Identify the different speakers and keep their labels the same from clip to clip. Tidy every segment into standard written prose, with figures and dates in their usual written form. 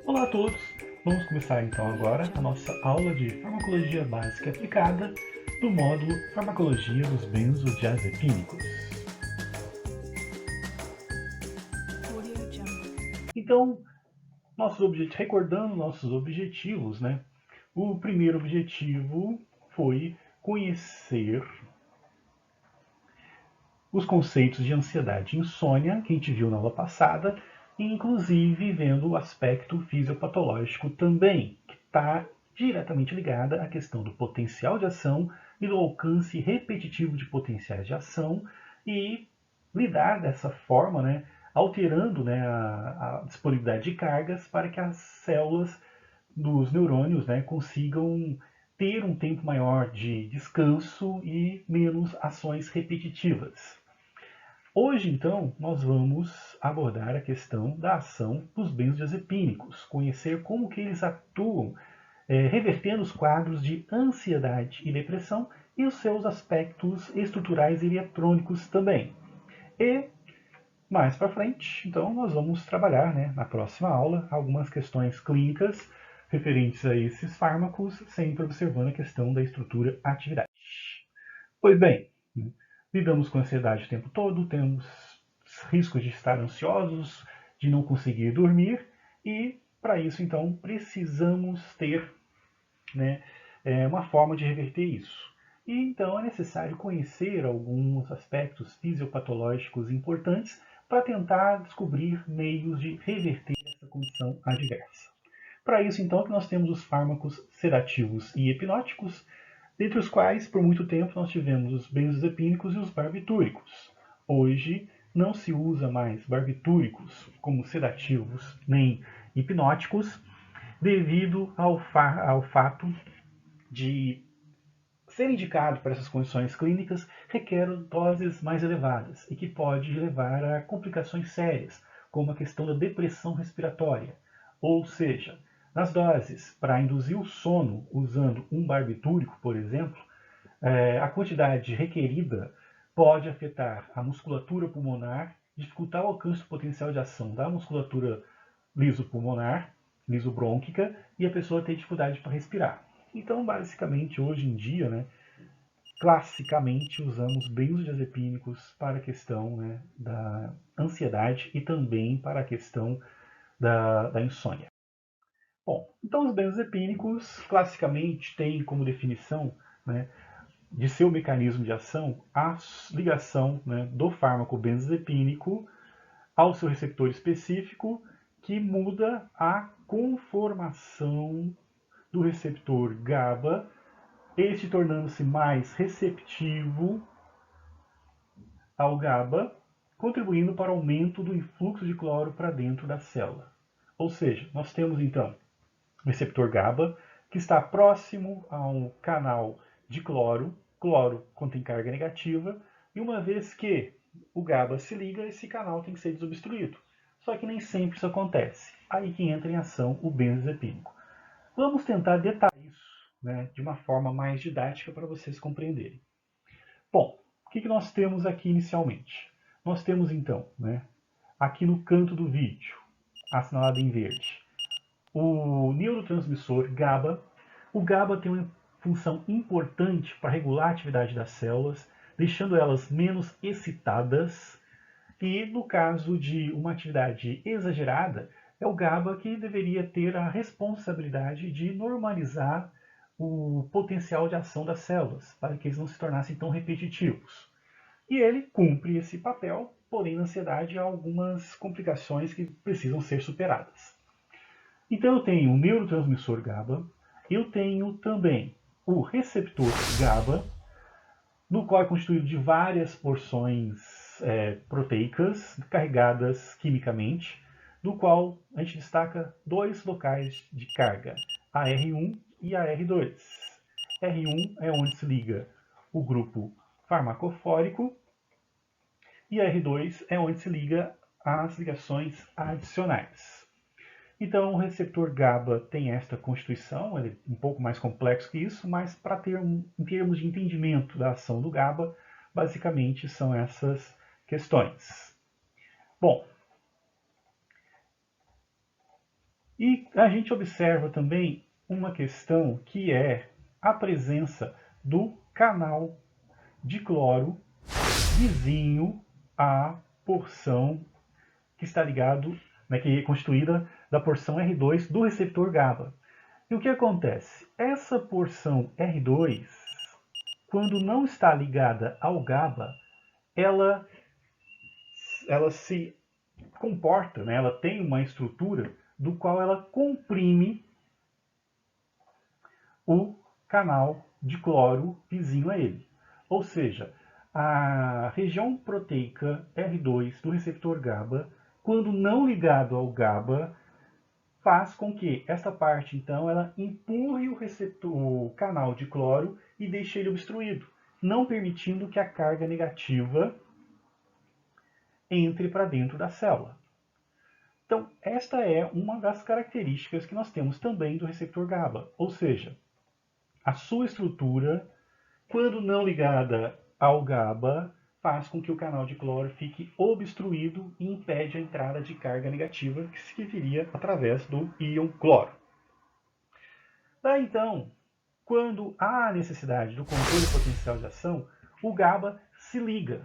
Speaker 1: Olá a todos! Vamos começar então agora a nossa aula de farmacologia básica aplicada do módulo Farmacologia dos Benzodiazepínicos. Então, recordando nossos objetivos, né? O primeiro objetivo foi conhecer os conceitos de ansiedade e insônia, que a gente viu na aula passada, e inclusive vendo o aspecto fisiopatológico também, que está diretamente ligada à questão do potencial de ação e do alcance repetitivo de potenciais de ação e lidar dessa forma, né, alterando, né, a disponibilidade de cargas para que as células dos neurônios, né, consigam ter um tempo maior de descanso e menos ações repetitivas. Hoje, então, nós vamos abordar a questão da ação dos benzodiazepínicos, conhecer como que eles atuam, revertendo os quadros de ansiedade e depressão e os seus aspectos estruturais e eletrônicos também. E mais para frente, então, nós vamos trabalhar, né, na próxima aula, algumas questões clínicas referentes a esses fármacos, sempre observando a questão da estrutura-atividade. Pois bem, lidamos com ansiedade o tempo todo, temos riscos de estar ansiosos, de não conseguir dormir, e para isso, então, precisamos ter, né, uma forma de reverter isso. E então é necessário conhecer alguns aspectos fisiopatológicos importantes para tentar descobrir meios de reverter essa condição adversa. Para isso, então, que nós temos os fármacos sedativos e hipnóticos, dentre os quais, por muito tempo, nós tivemos os benzodiazepínicos e os barbitúricos. Hoje, não se usa mais barbitúricos como sedativos nem hipnóticos, devido ao fato de ser indicado para essas condições clínicas requer doses mais elevadas e que pode levar a complicações sérias, como a questão da depressão respiratória. Ou seja, nas doses para induzir o sono usando um barbitúrico, por exemplo, a quantidade requerida pode afetar a musculatura pulmonar, dificultar o alcance do potencial de ação da musculatura lisopulmonar, lisobrônquica, e a pessoa ter dificuldade para respirar. Então, basicamente, hoje em dia, né, classicamente usamos benzodiazepínicos para a questão, né, da ansiedade e também para a questão da insônia. Bom, então os benzodiazepínicos classicamente têm como definição, né, de seu mecanismo de ação a ligação, né, do fármaco benzodiazepínico ao seu receptor específico, que muda a conformação do receptor GABA, este tornando-se mais receptivo ao GABA, contribuindo para o aumento do influxo de cloro para dentro da célula. Ou seja, nós temos então o receptor GABA, que está próximo ao canal de cloro. Cloro contém carga negativa, e uma vez que o GABA se liga, esse canal tem que ser desobstruído. Só que nem sempre isso acontece. Aí que entra em ação o benzodiazepínico. Vamos tentar detalhar isso, né, de uma forma mais didática para vocês compreenderem. Bom, o que nós temos aqui inicialmente? Nós temos então, né, aqui no canto do vídeo, assinalado em verde, o neurotransmissor GABA. O GABA tem uma função importante para regular a atividade das células, deixando elas menos excitadas. E no caso de uma atividade exagerada, é o GABA que deveria ter a responsabilidade de normalizar o potencial de ação das células, para que eles não se tornassem tão repetitivos. E ele cumpre esse papel, porém na ansiedade há algumas complicações que precisam ser superadas. Então eu tenho o neurotransmissor GABA, eu tenho também o receptor GABA, no qual é constituído de várias porções proteicas carregadas quimicamente, do qual a gente destaca dois locais de carga, a R1 e a R2. R1 é onde se liga o grupo farmacofórico e a R2 é onde se liga as ligações adicionais. Então, o receptor GABA tem esta constituição, ele é um pouco mais complexo que isso, mas para ter em termos de entendimento da ação do GABA, basicamente são essas questões. Bom, E a gente observa também uma questão que é a presença do canal de cloro vizinho à porção que está ligado, né, que é constituída da porção R2 do receptor GABA. E o que acontece? Essa porção R2, quando não está ligada ao GABA, ela se comporta, né, ela tem uma estrutura do qual ela comprime o canal de cloro vizinho a ele. Ou seja, a região proteica R2 do receptor GABA, quando não ligado ao GABA, faz com que esta parte, então, ela empurre o canal de cloro e deixe ele obstruído, não permitindo que a carga negativa entre para dentro da célula. Então, esta é uma das características que nós temos também do receptor GABA, ou seja, a sua estrutura, quando não ligada ao GABA, faz com que o canal de cloro fique obstruído e impede a entrada de carga negativa, que viria através do íon cloro. Daí então, quando há necessidade do controle potencial de ação, o GABA se liga,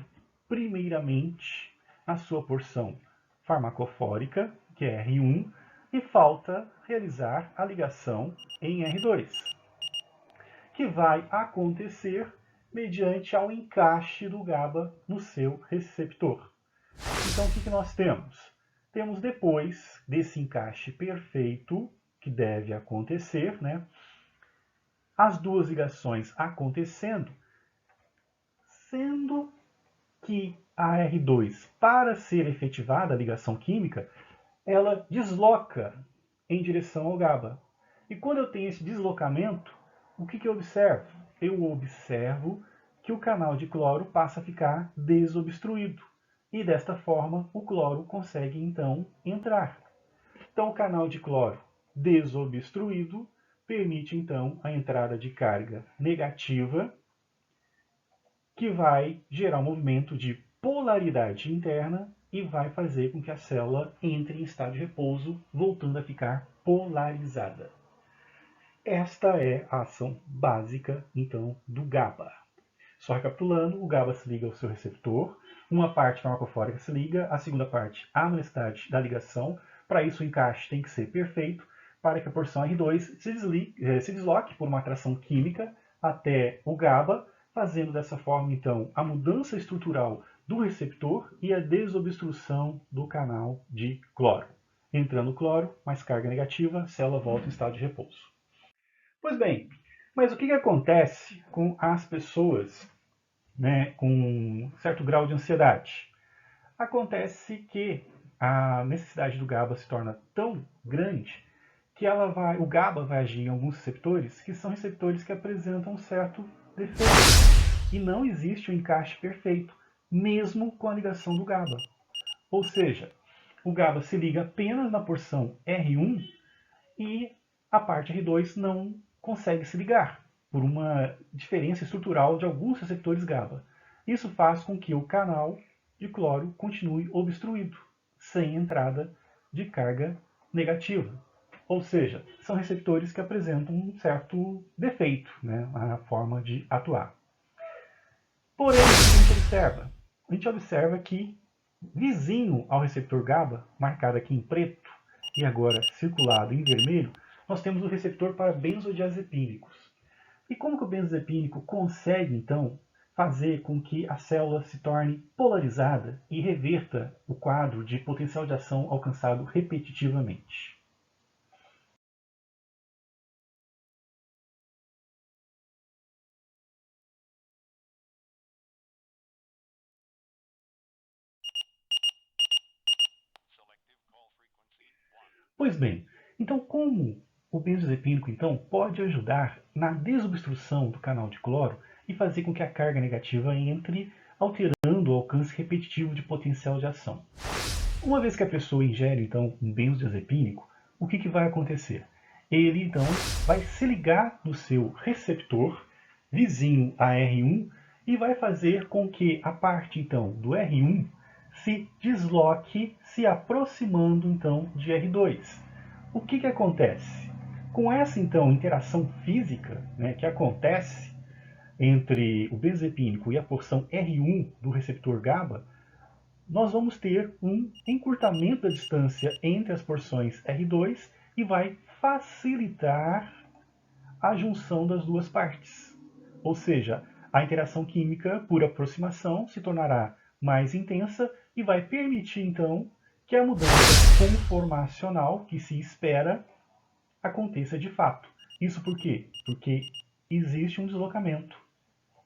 Speaker 1: primeiramente, à sua porção farmacofórica, que é R1, e falta realizar a ligação em R2, que vai acontecer mediante ao encaixe do GABA no seu receptor. Então, o que nós temos? Temos, depois desse encaixe perfeito, que deve acontecer, né, as duas ligações acontecendo, sendo que a R2, para ser efetivada a ligação química, ela desloca em direção ao GABA. E quando eu tenho esse deslocamento, o que eu observo? Eu observo que o canal de cloro passa a ficar desobstruído. E desta forma, o cloro consegue então entrar. Então, o canal de cloro desobstruído permite então a entrada de carga negativa, que vai gerar um movimento de polaridade interna e vai fazer com que a célula entre em estado de repouso, voltando a ficar polarizada. Esta é a ação básica, então, do GABA. Só recapitulando, o GABA se liga ao seu receptor, uma parte farmacofórica se liga, a segunda parte há necessidade da ligação. Para isso, o encaixe tem que ser perfeito, para que a porção R2 se desloque por uma atração química até o GABA, fazendo dessa forma, então, a mudança estrutural do receptor e a desobstrução do canal de cloro. Entrando cloro, mais carga negativa, a célula volta em estado de repouso. Pois bem, mas o que acontece com as pessoas, né, com certo grau de ansiedade? Acontece que a necessidade do GABA se torna tão grande que o GABA vai agir em alguns receptores que são receptores que apresentam um certo defeito. E não existe um encaixe perfeito, mesmo com a ligação do GABA. Ou seja, o GABA se liga apenas na porção R1 e a parte R2 não consegue se ligar, por uma diferença estrutural de alguns receptores GABA. Isso faz com que o canal de cloro continue obstruído, sem entrada de carga negativa. Ou seja, são receptores que apresentam um certo defeito, né, na forma de atuar. Porém, o que a gente observa? A gente observa que, vizinho ao receptor GABA, marcado aqui em preto e agora circulado em vermelho, nós temos o receptor para benzodiazepínicos. E como que o benzodiazepínico consegue, então, fazer com que a célula se torne polarizada e reverta o quadro de potencial de ação alcançado repetitivamente? Pois bem, então como o benzodiazepínico então, pode ajudar na desobstrução do canal de cloro e fazer com que a carga negativa entre, alterando o alcance repetitivo de potencial de ação? Uma vez que a pessoa ingere então um benzodiazepínico, o que vai acontecer? Ele então vai se ligar no seu receptor vizinho a R1 e vai fazer com que a parte então do R1 se desloque, se aproximando então de R2. O que acontece? Com essa, então, interação física, né, que acontece entre o benzodiazepínico e a porção R1 do receptor GABA, nós vamos ter um encurtamento da distância entre as porções R2 e vai facilitar a junção das duas partes. Ou seja, a interação química por aproximação se tornará mais intensa e vai permitir, então, que a mudança conformacional que se espera aconteça de fato. Isso por quê? Porque existe um deslocamento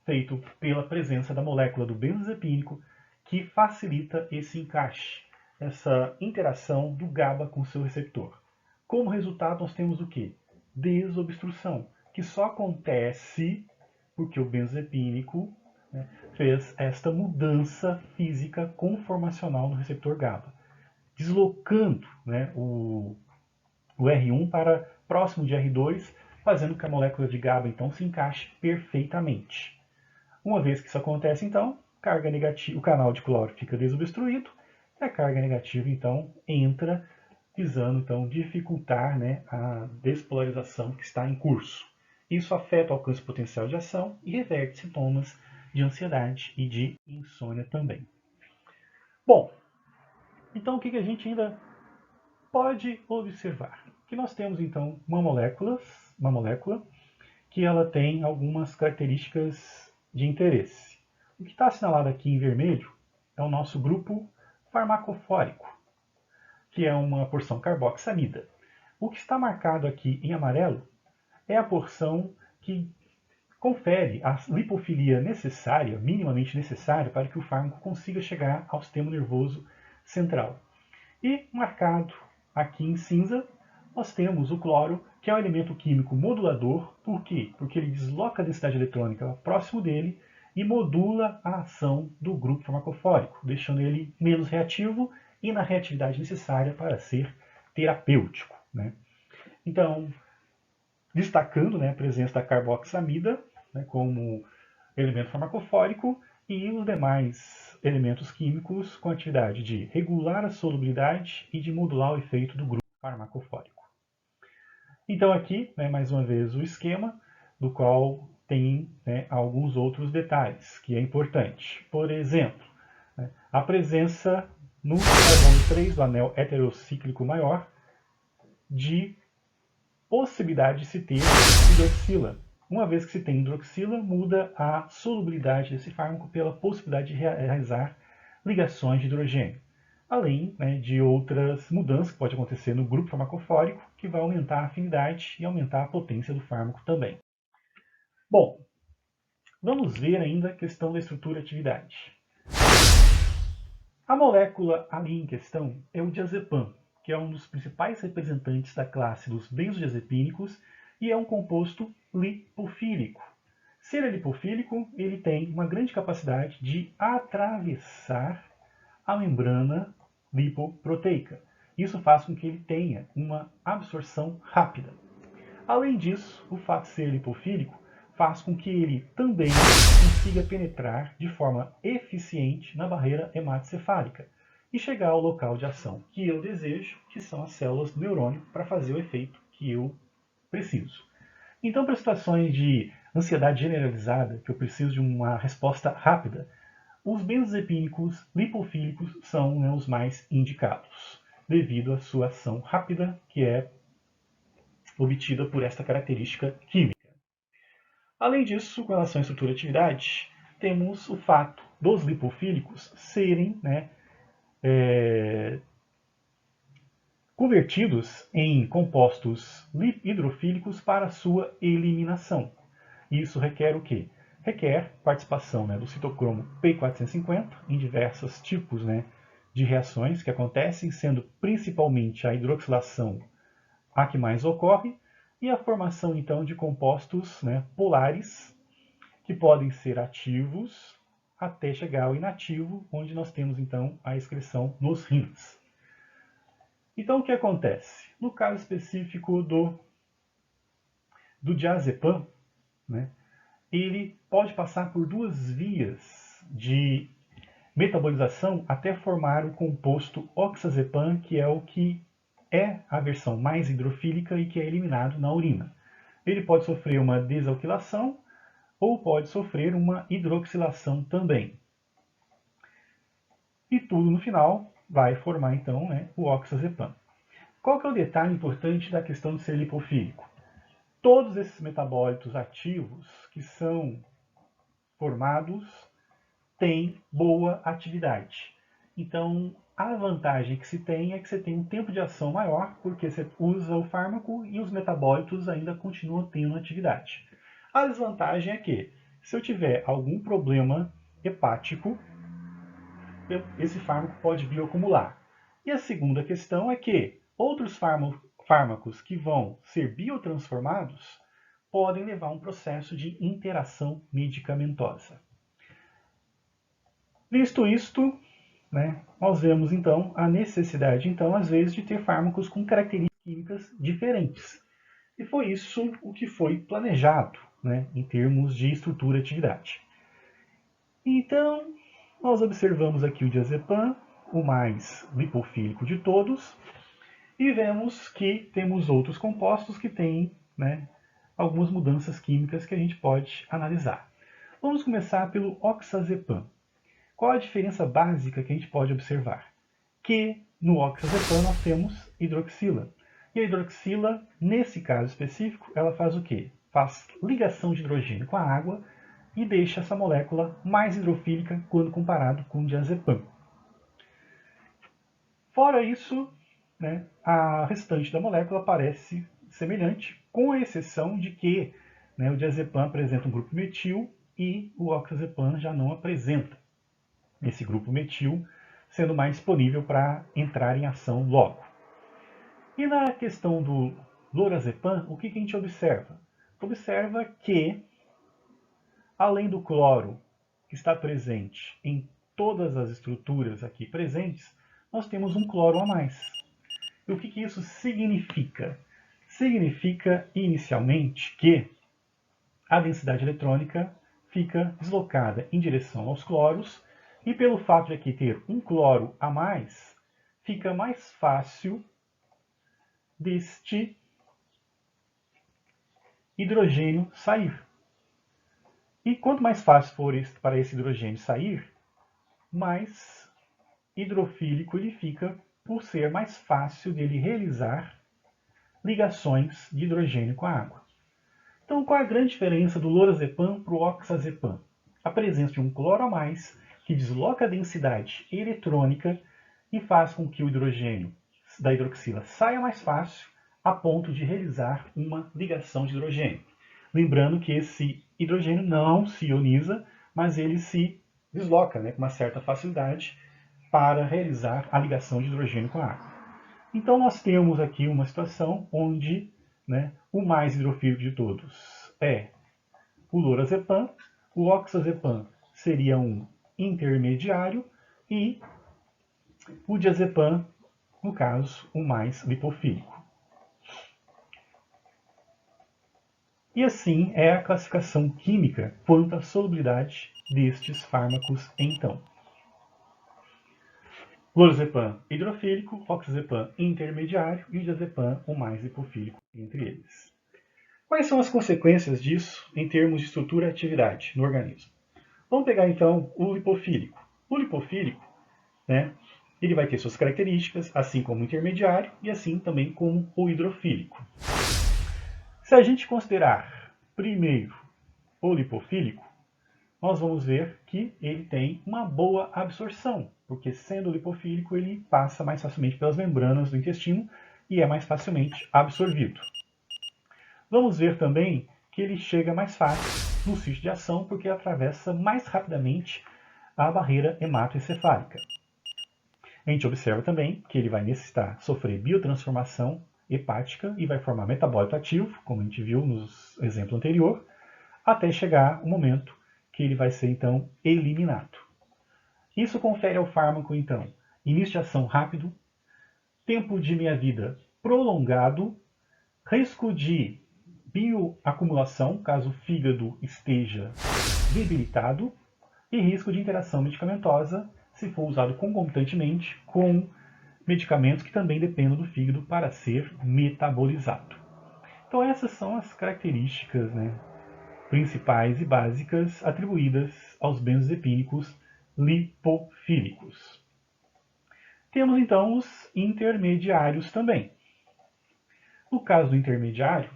Speaker 1: feito pela presença da molécula do benzodiazepínico que facilita esse encaixe, essa interação do GABA com seu receptor. Como resultado, nós temos o quê? Desobstrução, que só acontece porque o benzodiazepínico, né, fez esta mudança física conformacional no receptor GABA, deslocando, né, o R1 para próximo de R2, fazendo que a molécula de GABA então se encaixe perfeitamente. Uma vez que isso acontece, então, carga negativa, o canal de cloro fica desobstruído e a carga negativa então entra, visando então dificultar, né, a despolarização que está em curso. Isso afeta o alcance potencial de ação e reverte sintomas de ansiedade e de insônia também. Bom, então o que a gente ainda pode observar? Que nós temos então uma molécula que ela tem algumas características de interesse. O que está assinalado aqui em vermelho é o nosso grupo farmacofórico, que é uma porção carboxamida. O que está marcado aqui em amarelo é a porção que confere a lipofilia necessária, minimamente necessária, para que o fármaco consiga chegar ao sistema nervoso central. E marcado aqui em cinza, nós temos o cloro, que é um elemento químico modulador. Por quê? Porque ele desloca a densidade eletrônica próximo dele e modula a ação do grupo farmacofórico, deixando ele menos reativo e na reatividade necessária para ser terapêutico, né? Então, destacando, né, a presença da carboxamida, né, como elemento farmacofórico, e os demais elementos químicos com a atividade de regular a solubilidade e de modular o efeito do grupo farmacofórico. Então aqui, né, mais uma vez, o esquema, do qual tem, né, alguns outros detalhes, que é importante. Por exemplo, né, a presença no carbono 3 do anel heterocíclico maior de possibilidade de se ter hidroxila. Uma vez que se tem hidroxila, muda a solubilidade desse fármaco pela possibilidade de realizar ligações de hidrogênio. Além, né, de outras mudanças que pode acontecer no grupo farmacofórico, que vai aumentar a afinidade e aumentar a potência do fármaco também. Bom, vamos ver ainda a questão da estrutura e atividade. A molécula ali em questão é o diazepam, que é um dos principais representantes da classe dos benzodiazepínicos e é um composto lipofílico. Se ele é lipofílico, ele tem uma grande capacidade de atravessar a membrana lipoproteica. Isso faz com que ele tenha uma absorção rápida. Além disso, o fato de ser lipofílico faz com que ele também consiga penetrar de forma eficiente na barreira hematocefálica e chegar ao local de ação que eu desejo, que são as células do neurônio, para fazer o efeito que eu preciso. Então, para situações de ansiedade generalizada, que eu preciso de uma resposta rápida, os benzodiazepínicos lipofílicos são, né, os mais indicados, devido à sua ação rápida, que é obtida por esta característica química. Além disso, com relação à estrutura e atividade, temos o fato dos lipofílicos serem, né, convertidos em compostos hidrofílicos para sua eliminação. Isso requer o quê? Requer participação, né, do citocromo P450 em diversos tipos, né, de reações que acontecem, sendo principalmente a hidroxilação a que mais ocorre, e a formação então de compostos, né, polares, que podem ser ativos até chegar ao inativo, onde nós temos então a excreção nos rins. Então o que acontece? No caso específico do diazepam, né, ele pode passar por duas vias de metabolização até formar o composto oxazepam, que é o que é a versão mais hidrofílica e que é eliminado na urina. Ele pode sofrer uma desalquilação ou pode sofrer uma hidroxilação também. E tudo no final vai formar então, né, o oxazepam. Qual que é o detalhe importante da questão de ser lipofílico? Todos esses metabólitos ativos que são formados têm boa atividade. Então, a vantagem que se tem é que você tem um tempo de ação maior, porque você usa o fármaco e os metabólitos ainda continuam tendo atividade. A desvantagem é que, se eu tiver algum problema hepático, esse fármaco pode bioacumular. E a segunda questão é que outros fármacos que vão ser biotransformados podem levar a um processo de interação medicamentosa. Visto isto, né, nós vemos então a necessidade, então, às vezes, de ter fármacos com características químicas diferentes. E foi isso o que foi planejado, né, em termos de estrutura e atividade. Então, nós observamos aqui o diazepam, o mais lipofílico de todos, e vemos que temos outros compostos que têm, né, algumas mudanças químicas que a gente pode analisar. Vamos começar pelo oxazepam. Qual a diferença básica que a gente pode observar? Que no oxazepam nós temos hidroxila. E a hidroxila, nesse caso específico, ela faz o quê? Faz ligação de hidrogênio com a água e deixa essa molécula mais hidrofílica quando comparado com o diazepam. Fora isso, né, a restante da molécula parece semelhante, com a exceção de que, né, o diazepam apresenta um grupo metil e o oxazepam já não apresenta esse grupo metil, sendo mais disponível para entrar em ação logo. E na questão do lorazepam, o que a gente observa? Observa que, além do cloro que está presente em todas as estruturas aqui presentes, nós temos um cloro a mais. E o que isso significa? Significa, inicialmente, que a densidade eletrônica fica deslocada em direção aos cloros, e pelo fato de aqui ter um cloro a mais, fica mais fácil deste hidrogênio sair. E quanto mais fácil for para esse hidrogênio sair, mais hidrofílico ele fica, por ser mais fácil dele realizar ligações de hidrogênio com a água. Então, qual é a grande diferença do lorazepam para o oxazepam? A presença de um cloro a mais, que desloca a densidade eletrônica e faz com que o hidrogênio da hidroxila saia mais fácil, a ponto de realizar uma ligação de hidrogênio. Lembrando que esse hidrogênio não se ioniza, mas ele se desloca, né, com uma certa facilidade para realizar a ligação de hidrogênio com a água. Então nós temos aqui uma situação onde, né, o mais hidrofílico de todos é o lorazepam, o oxazepam seria um intermediário e o diazepam, no caso, o mais lipofílico. E assim é a classificação química quanto à solubilidade destes fármacos então. Lorazepam hidrofílico, oxazepam intermediário e o diazepam o mais lipofílico entre eles. Quais são as consequências disso em termos de estrutura e atividade no organismo? Vamos pegar então o lipofílico. O lipofílico, né, ele vai ter suas características, assim como o intermediário e assim também como o hidrofílico. Se a gente considerar primeiro o lipofílico, nós vamos ver que ele tem uma boa absorção, porque sendo lipofílico ele passa mais facilmente pelas membranas do intestino e é mais facilmente absorvido. Vamos ver também que ele chega mais fácil no sítio de ação, porque atravessa mais rapidamente a barreira hematoencefálica. A gente observa também que ele vai necessitar sofrer biotransformação hepática e vai formar metabólito ativo, como a gente viu no exemplo anterior, até chegar o momento que ele vai ser então eliminado. Isso confere ao fármaco então início de ação rápido, tempo de meia-vida prolongado, risco de bioacumulação, caso o fígado esteja debilitado, e risco de interação medicamentosa, se for usado concomitantemente com medicamentos que também dependem do fígado para ser metabolizado. Então essas são as características, né, principais e básicas atribuídas aos benzodiazepínicos lipofílicos. Temos então os intermediários também. No caso do intermediário,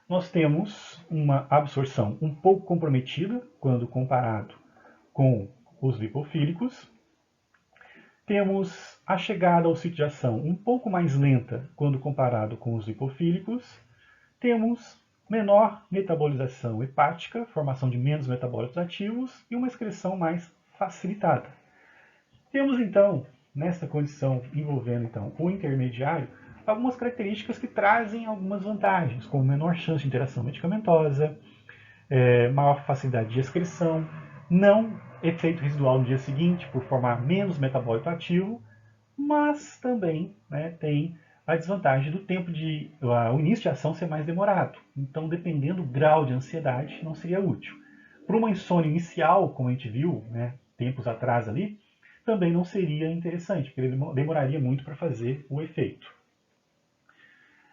Speaker 1: nós temos uma absorção um pouco comprometida quando comparado com os lipofílicos. Temos a chegada ao sítio de ação um pouco mais lenta quando comparado com os lipofílicos. Temos menor metabolização hepática, formação de menos metabólitos ativos e uma excreção mais facilitada. Temos então, nesta condição envolvendo então o intermediário, algumas características que trazem algumas vantagens, como menor chance de interação medicamentosa, maior facilidade de excreção, não efeito residual no dia seguinte por formar menos metabólito ativo, mas também, né, tem a desvantagem do tempo o início de ação ser mais demorado. Então, dependendo do grau de ansiedade, não seria útil. Para uma insônia inicial, como a gente viu, né, tempos atrás ali, também não seria interessante, porque ele demoraria muito para fazer o efeito.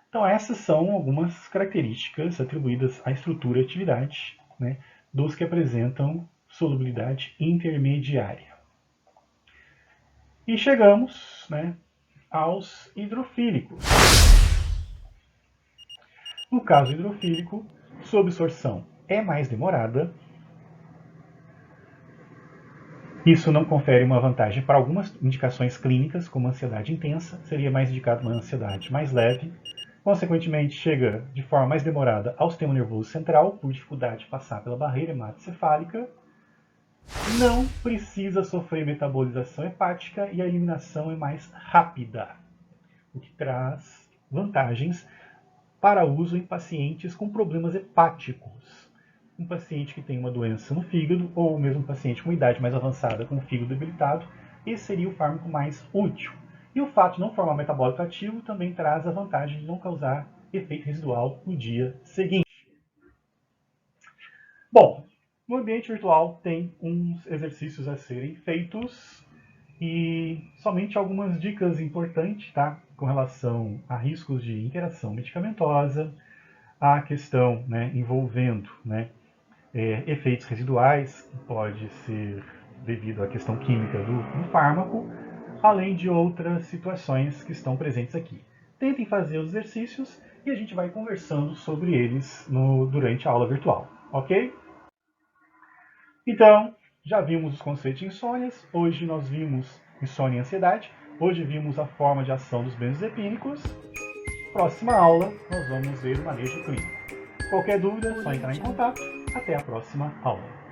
Speaker 1: Então, essas são algumas características atribuídas à estrutura e atividade, né, dos que apresentam solubilidade intermediária. E chegamos, né, aos hidrofílicos. No caso hidrofílico, sua absorção é mais demorada. Isso não confere uma vantagem para algumas indicações clínicas, como ansiedade intensa, seria mais indicado uma ansiedade mais leve. Consequentemente, chega de forma mais demorada ao sistema nervoso central, por dificuldade de passar pela barreira hematocefálica. Não precisa sofrer metabolização hepática e a eliminação é mais rápida, o que traz vantagens para uso em pacientes com problemas hepáticos. Um paciente que tem uma doença no fígado, ou mesmo um paciente com idade mais avançada com o fígado debilitado, esse seria o fármaco mais útil. E o fato de não formar metabólito ativo também traz a vantagem de não causar efeito residual no dia seguinte. Bom, no ambiente virtual tem uns exercícios a serem feitos e somente algumas dicas importantes, tá? Com relação a riscos de interação medicamentosa, a questão, né, envolvendo, né, efeitos residuais, que pode ser devido à questão química do fármaco, além de outras situações que estão presentes aqui. Tentem fazer os exercícios e a gente vai conversando sobre eles durante a aula virtual, ok? Então, já vimos os conceitos de insônias, hoje nós vimos insônia e ansiedade, hoje vimos a forma de ação dos benzodiazepínicos. Próxima aula, nós vamos ver o manejo clínico. Qualquer dúvida, é só entrar em contato. Até a próxima aula.